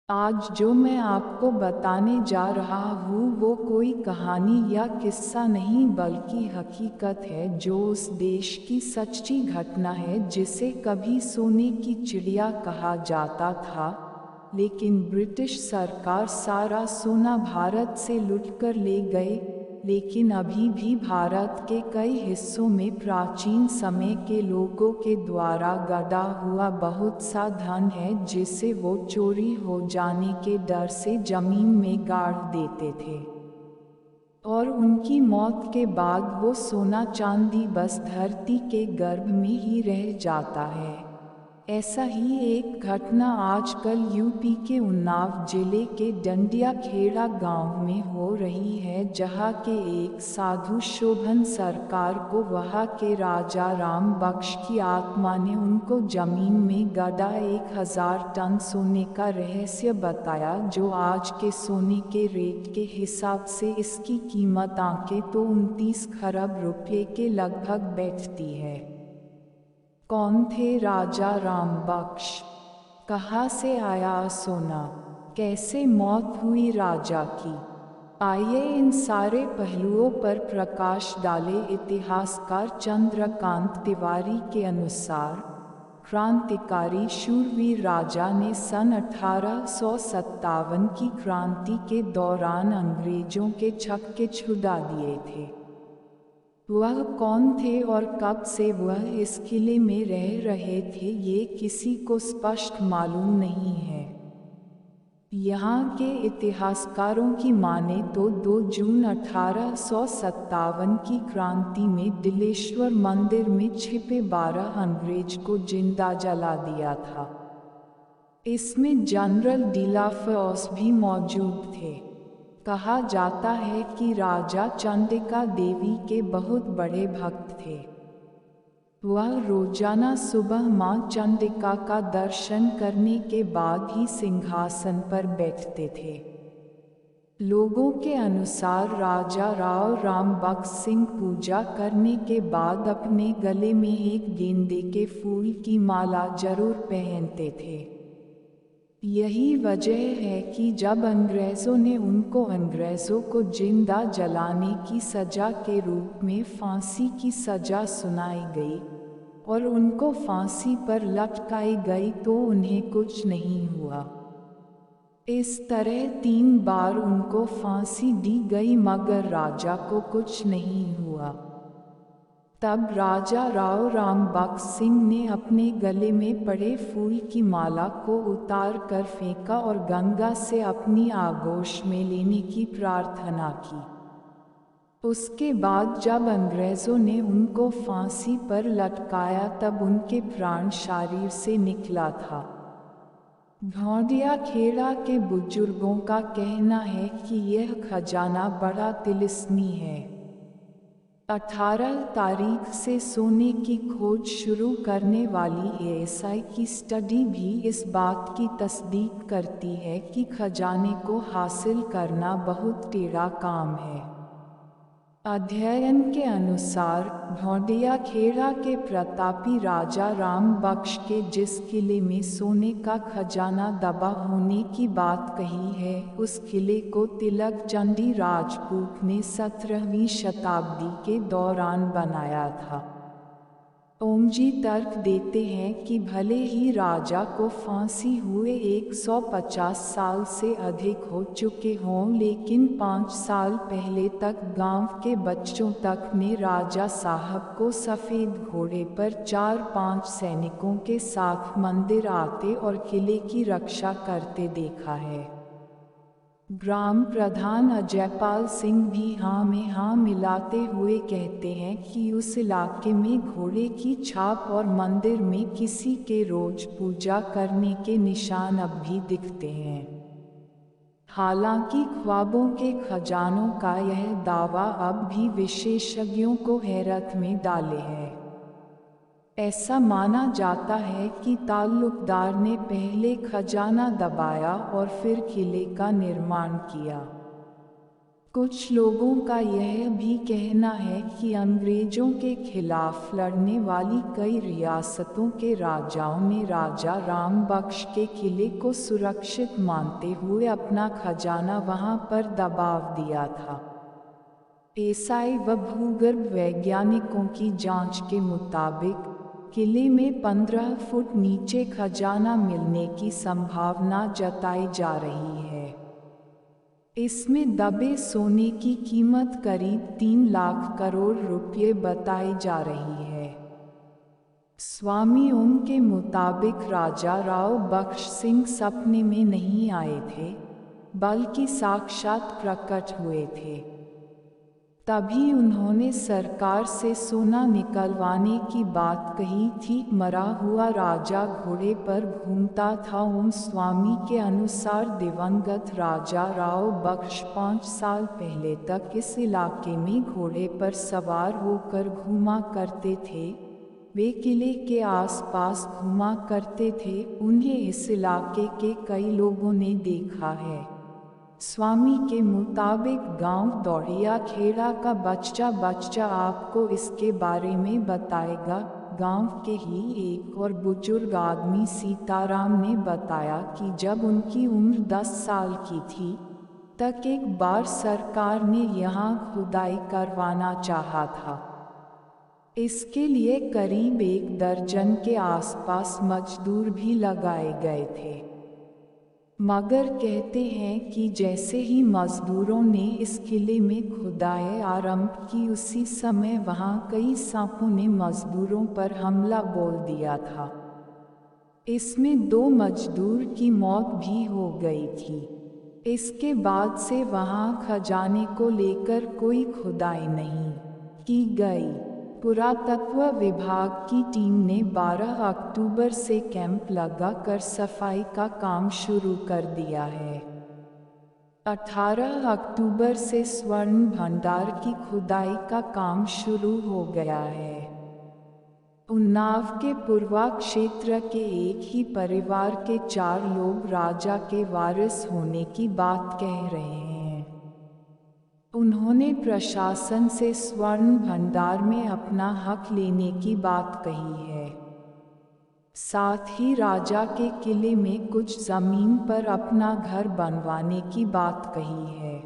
आज जो मैं आपको बताने जा रहा हूँ वो कोई कहानी या किस्सा नहीं बल्कि हकीकत है जो उस देश की सच्ची घटना है जिसे कभी सोने की चिड़िया कहा जाता था। लेकिन ब्रिटिश सरकार सारा सोना भारत से लुटकर ले गए। लेकिन अभी भी भारत के कई हिस्सों में प्राचीन समय के लोगों के द्वारा गड़ा हुआ बहुत सा धन है जिसे वो चोरी हो जाने के डर से जमीन में गाड़ देते थे। और उनकी मौत के बाद वो सोना चांदी बस धरती के गर्भ में ही रह जाता है। ऐसा ही एक घटना आजकल यूपी के उन्नाव जिले के डंडिया खेड़ा गांव में हो रही है, जहां के एक साधु शोभन सरकार को वहां के राजा राम बख्श की आत्मा ने उनको जमीन में गड़ा 1000 टन सोने का रहस्य बताया, जो आज के सोने के रेट के हिसाब से इसकी कीमत आंके तो 29 खरब रुपये के लगभग बैठती है। कौन थे राजा राम बख्श? कहाँ से आया सोना? कैसे मौत हुई राजा की? आइए इन सारे पहलुओं पर प्रकाश डाले। इतिहासकार चंद्रकांत तिवारी के अनुसार क्रांतिकारी शूरवीर राजा ने सन 1857 की क्रांति के दौरान अंग्रेजों के छक्के छुड़ा दिए थे। वह कौन थे और कब से वह इस किले में रह रहे थे ये किसी को स्पष्ट मालूम नहीं है। यहाँ के इतिहासकारों की माने तो 2 जून 1857 की क्रांति में दिलेश्वर मंदिर में छिपे 12 अंग्रेज को जिंदा जला दिया था। इसमें जनरल डिलाफोर्स भी मौजूद थे। कहा जाता है कि राजा चंडिका देवी के बहुत बड़े भक्त थे। वह रोजाना सुबह मां चंडिका का दर्शन करने के बाद ही सिंहासन पर बैठते थे। लोगों के अनुसार राजा राव राम बख्श सिंह पूजा करने के बाद अपने गले में एक गेंदे के फूल की माला जरूर पहनते थे। यही वजह है कि जब अंग्रेज़ों को जिंदा जलाने की सजा के रूप में फांसी की सजा सुनाई गई और उनको फांसी पर लटकाई गई तो उन्हें कुछ नहीं हुआ। इस तरह 3 बार उनको फांसी दी गई मगर राजा को कुछ नहीं हुआ। तब राजा राव राम बख्श सिंह ने अपने गले में पड़े फूल की माला को उतार कर फेंका और गंगा से अपनी आगोश में लेने की प्रार्थना की। उसके बाद जब अंग्रेजों ने उनको फांसी पर लटकाया तब उनके प्राण शरीर से निकला था। ढोंडिया खेड़ा के बुजुर्गों का कहना है कि यह खजाना बड़ा तिलिस्मी है। 18 तारीख से सोने की खोज शुरू करने वाली एएसआई की स्टडी भी इस बात की तस्दीक करती है कि खजाने को हासिल करना बहुत टेढ़ा काम है। अध्ययन के अनुसार ढोंडिया खेड़ा के प्रतापी राजा राम बख्श के जिस किले में सोने का खजाना दबा होने की बात कही है, उस किले को तिलक चंडी राजपूत ने 17वीं शताब्दी के दौरान बनाया था। ओमजी तर्क देते हैं कि भले ही राजा को फांसी हुए 150 साल से अधिक हो चुके हों, लेकिन 5 साल पहले तक गांव के बच्चों तक ने राजा साहब को सफ़ेद घोड़े पर 4-5 सैनिकों के साथ मंदिर आते और किले की रक्षा करते देखा है। ग्राम प्रधान अजयपाल सिंह भी हाँ में हाँ मिलाते हुए कहते हैं कि उस इलाके में घोड़े की छाप और मंदिर में किसी के रोज पूजा करने के निशान अब भी दिखते हैं। हालांकि ख्वाबों के खजानों का यह दावा अब भी विशेषज्ञों को हैरत में डाले है। ऐसा माना जाता है कि ताल्लुकदार ने पहले खजाना दबाया और फिर किले का निर्माण किया। कुछ लोगों का यह भी कहना है कि अंग्रेजों के खिलाफ लड़ने वाली कई रियासतों के राजाओं ने राजा राम बख्श के किले को सुरक्षित मानते हुए अपना खजाना वहां पर दबाव दिया था। एएसआई व भूगर्भ वैज्ञानिकों की जांच के मुताबिक किले में 15 फुट नीचे खजाना मिलने की संभावना जताई जा रही है। इसमें दबे सोने की कीमत करीब 3 लाख करोड़ रुपये बताई जा रही है। स्वामी ओम के मुताबिक राजा राव बख्श सिंह सपने में नहीं आए थे, बल्कि साक्षात प्रकट हुए थे। तभी उन्होंने सरकार से सोना निकलवाने की बात कही थी। मरा हुआ राजा घोड़े पर घूमता था। ओम स्वामी के अनुसार दिवंगत राजा राव बख्श 5 साल पहले तक इस इलाके में घोड़े पर सवार होकर घूमा करते थे। वे किले के आसपास घूमा करते थे। उन्हें इस इलाके के कई लोगों ने देखा है। स्वामी के मुताबिक गांव दौड़िया खेड़ा का बच्चा आपको इसके बारे में बताएगा। गांव के ही एक और बुजुर्ग आदमी सीताराम ने बताया कि जब उनकी उम्र 10 साल की थी तक एक बार सरकार ने यहाँ खुदाई करवाना चाहा था। इसके लिए करीब 1 दर्जन के आसपास मजदूर भी लगाए गए थे, मगर कहते हैं कि जैसे ही मजदूरों ने इस किले में खुदाई आरंभ की, उसी समय वहां कई सांपों ने मजदूरों पर हमला बोल दिया था। इसमें 2 मजदूर की मौत भी हो गई थी। इसके बाद से वहां खजाने को लेकर कोई खुदाई नहीं की गई। पुरातत्व विभाग की टीम ने 12 अक्टूबर से कैंप लगाकर सफाई का काम शुरू कर दिया है। 18 अक्टूबर से स्वर्ण भंडार की खुदाई का काम शुरू हो गया है। उन्नाव के पूर्वा क्षेत्र के एक ही परिवार के 4 लोग राजा के वारिस होने की बात कह रहे हैं। उन्होंने प्रशासन से स्वर्ण भंडार में अपना हक लेने की बात कही है। साथ ही राजा के किले में कुछ जमीन पर अपना घर बनवाने की बात कही है।